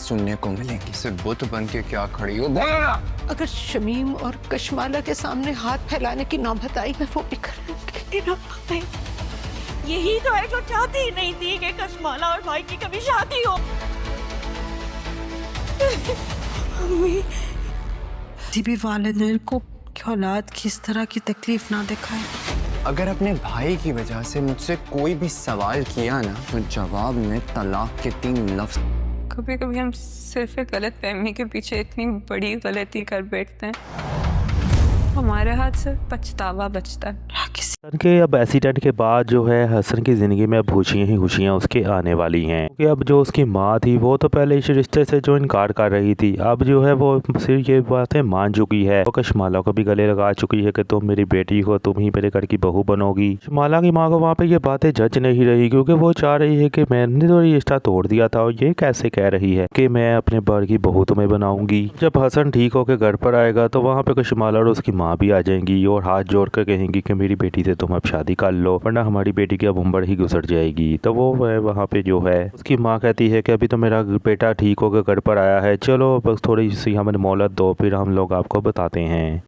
सुनने को मिलेंगी। सिर्फ बुत बन के क्या खड़ी हो? अगर शमीम और कशमाला के सामने हाथ फैलाने की नौबत आई, मैं वो भी कर लूंगी ना पाई। यही तो है जो चाहती ही नहीं थी कि कशमाला और भाई की कभी शादी हो। किसी भी वालिदैन को औलाद की इस तरह की तकलीफ ना दिखाए। अगर अपने भाई की वजह से मुझसे कोई भी सवाल किया ना, तो जवाब में तलाक के 3 लफ्ज। कभी कभी हम सिर्फ एक गलत फहमी के पीछे इतनी बड़ी गलती कर बैठते हैं, हमारे हाथ से पछतावा बचता है। हसन के अब एक्सीडेंट के बाद जो है हसन की ज़िंदगी में अब खुशियाँ ही खुशियाँ उसके आने वाली हैं, क्योंकि अब जो उसकी माँ थी वो तो पहले इस रिश्ते से जो इनकार कर रही थी, अब जो है वो सिर्फ ये बातें मान चुकी है। वो कशमाला को भी गले लगा चुकी है कि तुम मेरी बेटी हो, तुम ही मेरे घर की बहू बनोगी। कशमाला की माँ को वहाँ पे ये बातें जज नहीं रही, क्योंकि वो चाह रही है कि मैंने तो रिश्ता तोड़ दिया था और ये कैसे कह रही है कि मैं अपने घर की बहू तुम्हें बनाऊंगी। जब हसन ठीक होकर घर पर आएगा तो वहाँ पे कशमाला और उसकी माँ भी आ जाएंगी और हाथ जोड़ कर कहेंगी कि मेरी बेटी से तुम अब शादी कर लो, वरना हमारी बेटी की अब उम्र ही गुजर जाएगी। तो वो वहाँ पे जो है उसकी माँ कहती है कि अभी तो मेरा बेटा ठीक होकर घर पर आया है, चलो बस थोड़ी सी हमें मोहलत दो, फिर हम लोग आपको बताते हैं।